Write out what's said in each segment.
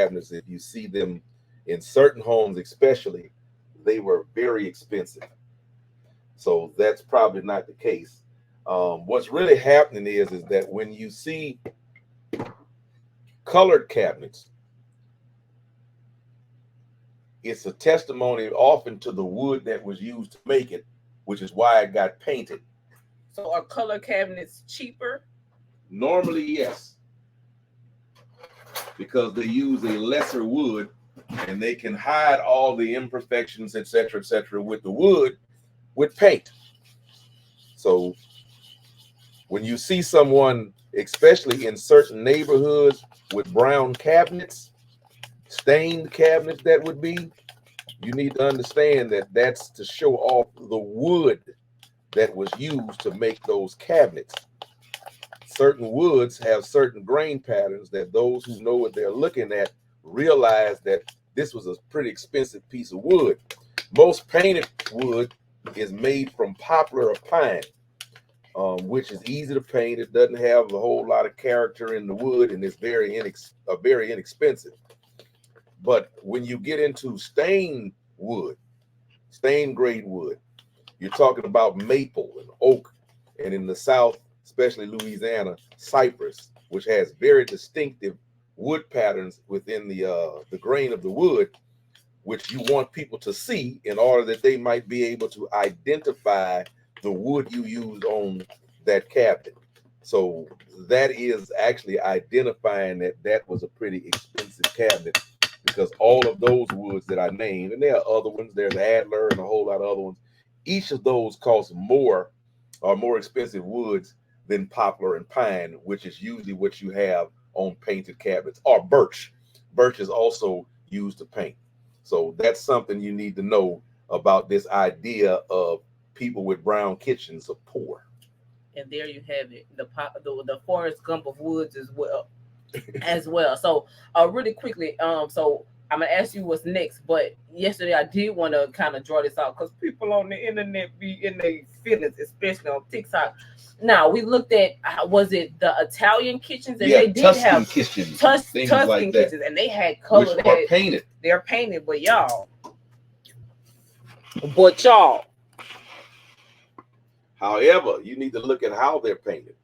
cabinets, if you see them in certain homes, especially, they were very expensive. So that's probably not the case. What's really happening is that when you see colored cabinets, it's a testimony often to the wood that was used to make it, which is why it got painted. So are color cabinets cheaper? Normally, yes, because they use a lesser wood and they can hide all the imperfections, etc., with the wood with paint. So when you see someone, especially in certain neighborhoods, with brown cabinets, stained cabinets, that would be, you need to understand that that's to show off the wood that was used to make those cabinets. Certain woods have certain grain patterns that those who know what they're looking at realize that this was a pretty expensive piece of wood. Most painted wood is made from poplar or pine, which is easy to paint. It doesn't have a whole lot of character in the wood, and it's very inexpensive. But when you get into stained wood, stained grade wood, you're talking about maple and oak, and in the South, especially Louisiana, cypress, which has very distinctive wood patterns within the grain of the wood, which you want people to see in order that they might be able to identify the wood you used on that cabinet. So that is actually identifying that that was a pretty expensive cabinet, because all of those woods that I named, and there are other ones, there's Adler and a whole lot of other ones, each of those cost more, or more expensive woods than poplar and pine, which is usually what you have on painted cabinets, or birch. Birch is also used to paint. So that's something you need to know about this idea of people with brown kitchens are poor. And there you have it, the Forrest Gump of woods as well. As well. So really quickly, so I'm gonna ask you what's next, but yesterday I did want to kind of draw this out because people on the internet be in their feelings, especially on TikTok. Now we looked at was it the Italian kitchens, and Yeah, they did Tuscan have kitchens, things Tuscan like that, kitchens, and they had color. which are painted. They're painted, but y'all. However, you need to look at how they're painted.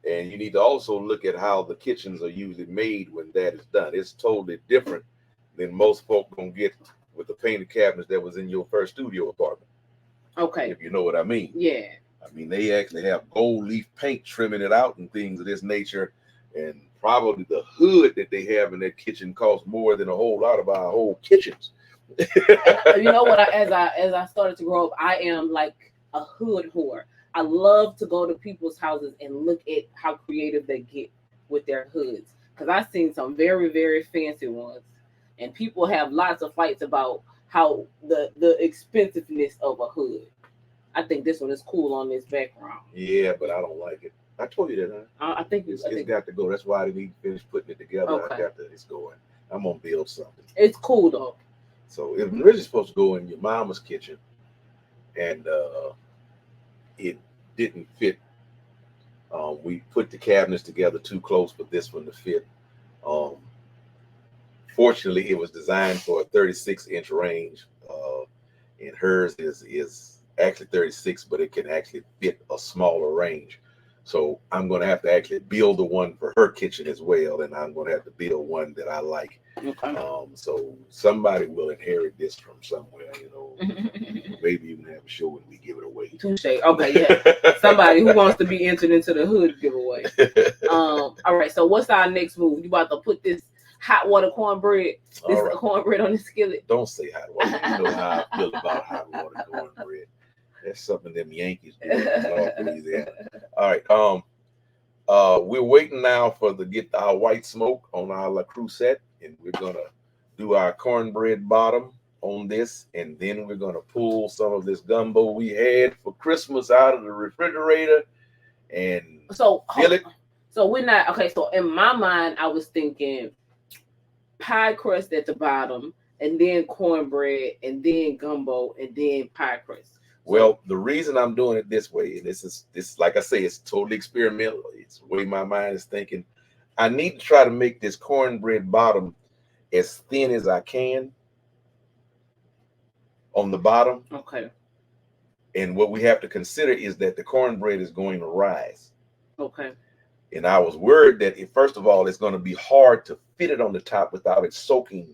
And you need to also look at how the kitchens are usually made when that is done. It's totally different than most folk gonna get with the painted cabinets that was in your first studio apartment. Okay. If you know what I mean. Yeah. I mean, they actually have gold leaf paint trimming it out and things of this nature. And probably the hood that they have in their kitchen costs more than a whole lot of our whole kitchens. You know what? As I started to grow up, I am like a hood whore. I love to go to people's houses and look at how creative they get with their hoods. Because I've seen some very, very fancy ones. And people have lots of fights about how the expensiveness of a hood. I think this one is cool on this background. Yeah, but I don't like it. I told you that, huh? I think it's got to go. That's why I didn't finish putting it together. Okay. I got to, it's going. I'm going to build something. It's cool, though. So it was originally supposed to go in your mama's kitchen. And it didn't fit. We put the cabinets together too close for this one to fit. Fortunately, it was designed for a 36-inch range, and hers is actually 36, but it can actually fit a smaller range. So I'm going to have to actually build the one for her kitchen as well, and I'm going to have to build one that I like. Okay. So somebody will inherit this from somewhere, you know. Maybe even have a show when we give it away. Touche. Okay, yeah. Somebody who wants to be entered into the hood giveaway. All right. So what's our next move? You about to put this hot water cornbread, cornbread on the skillet? Don't say hot water. You know how I feel about hot water cornbread. That's something them Yankees do in North Louisiana. All right. We're waiting now for get our white smoke on our La Crusette, and we're gonna do our cornbread bottom on this, and then we're gonna pull some of this gumbo we had for Christmas out of the refrigerator and fill it. So we're not okay. So in my mind, I was thinking pie crust at the bottom, and then cornbread, and then gumbo, and then pie crust. Well, the reason I'm doing it this way, and this like I say, it's totally experimental. It's the way my mind is thinking. I need to try to make this cornbread bottom as thin as I can on the bottom. Okay. And what we have to consider is that the cornbread is going to rise. Okay. And I was worried that, first of all, it's going to be hard to fit it on the top without it soaking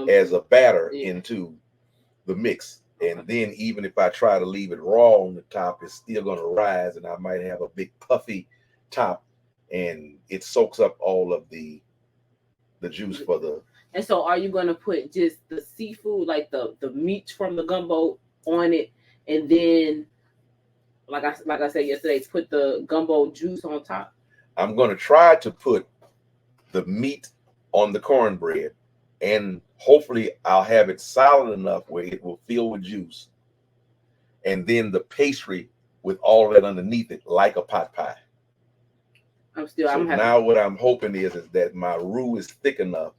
as a batter into the mix. And then even if I try to leave it raw on the top, it's still going to rise, and I might have a big puffy top, and it soaks up all of the juice for the. And so, are you going to put just the seafood, like the meat from the gumbo, on it, and then, like I said yesterday, put the gumbo juice on top? I'm going to try to put the meat on the cornbread, and hopefully I'll have it solid enough where it will fill with juice, and then the pastry with all of that underneath it, like a pot pie. Now what I'm hoping is that my roux is thick enough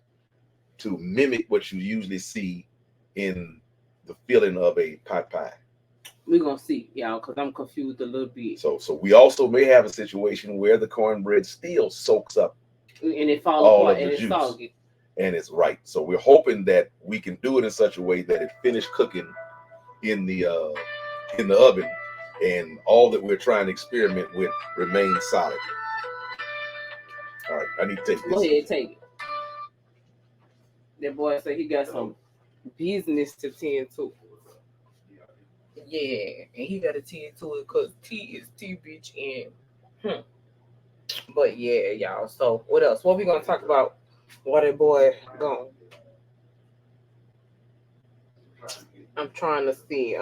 to mimic what you usually see in the filling of a pot pie. We're gonna see, y'all, because I'm confused a little bit. So we also may have a situation where the cornbread still soaks up and it falls apart and it's soggy. And it's right. So we're hoping that we can do it in such a way that it finished cooking in the oven, and all that we're trying to experiment with remains solid. All right, I need to take this. Go ahead, take it. That boy said he got some business to tend to. Yeah, and he got to tend to it because T is T, bitch. And But yeah, y'all. So what else? What we gonna talk about while that boy gone? I'm trying to see.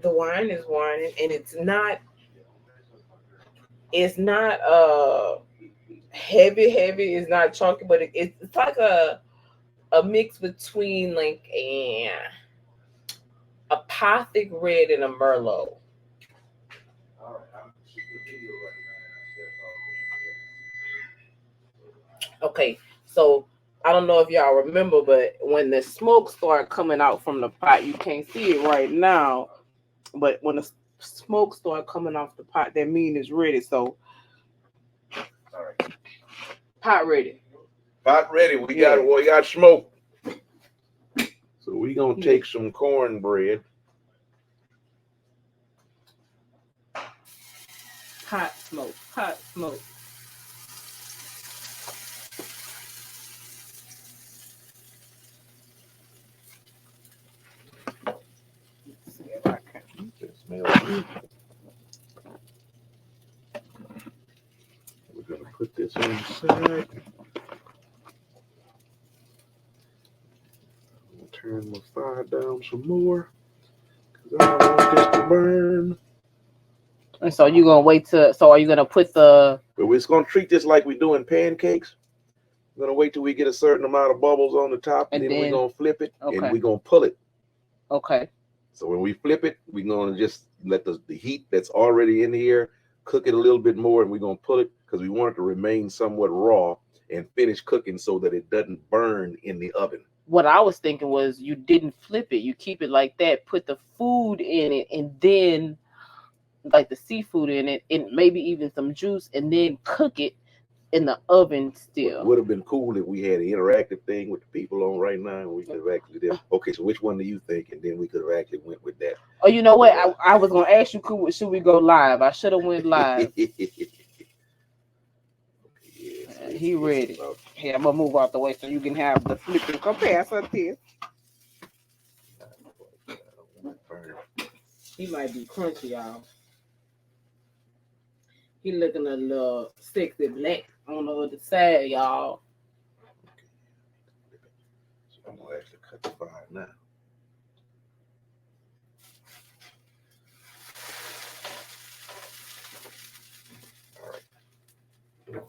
The wine is whining, and it's not heavy. It's not chunky, but it's like a mix between like a Pothic red and a Merlot. Okay, so I don't know if y'all remember, but when the smoke started coming out from the pot, you can't see it right now, but when the smoke started coming off the pot, that means it's ready. So, all right, pot ready. Pot ready. We got smoke. So we gonna take some cornbread. Pot smoke. We're gonna put this on the side. I'm gonna turn my fire down some more because I don't want this to burn. And so you're gonna wait to. So are you gonna put the? But we're gonna treat this like we're doing pancakes. We're gonna wait till we get a certain amount of bubbles on the top, and then we're gonna flip it, and we're gonna pull it. Okay. So when we flip it, we're gonna just let the heat that's already in here cook it a little bit more, and we're gonna pull it because we want it to remain somewhat raw and finish cooking so that it doesn't burn in the oven. What I was thinking was you didn't flip it; you keep it like that. Put the food in it, and then like the seafood in it, and maybe even some juice, and then cook it in the oven still. It would have been cool if we had an interactive thing with the people on right now, and we could have actually did. Okay, so which one do you think? And then we could have actually went with that. Oh, you know what? I was gonna ask you, should we go live? I should have went live. He ready. Here, I'm gonna move out the way so you can have the flipping. Come pass up here. He might be crunchy, y'all. He looking a little sexy black on the other side, y'all. So I'm gonna actually cut the fire now. All right.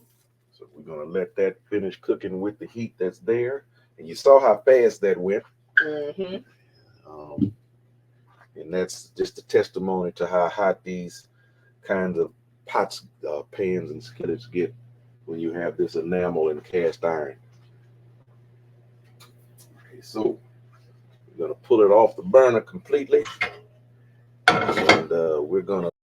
So we're gonna let that finish cooking with the heat that's there. And you saw how fast that went. Mm-hmm. And that's just a testimony to how hot these kinds of pots, pans, and skillets get when you have this enamel and cast iron. Okay, so we're gonna pull it off the burner completely. And we're gonna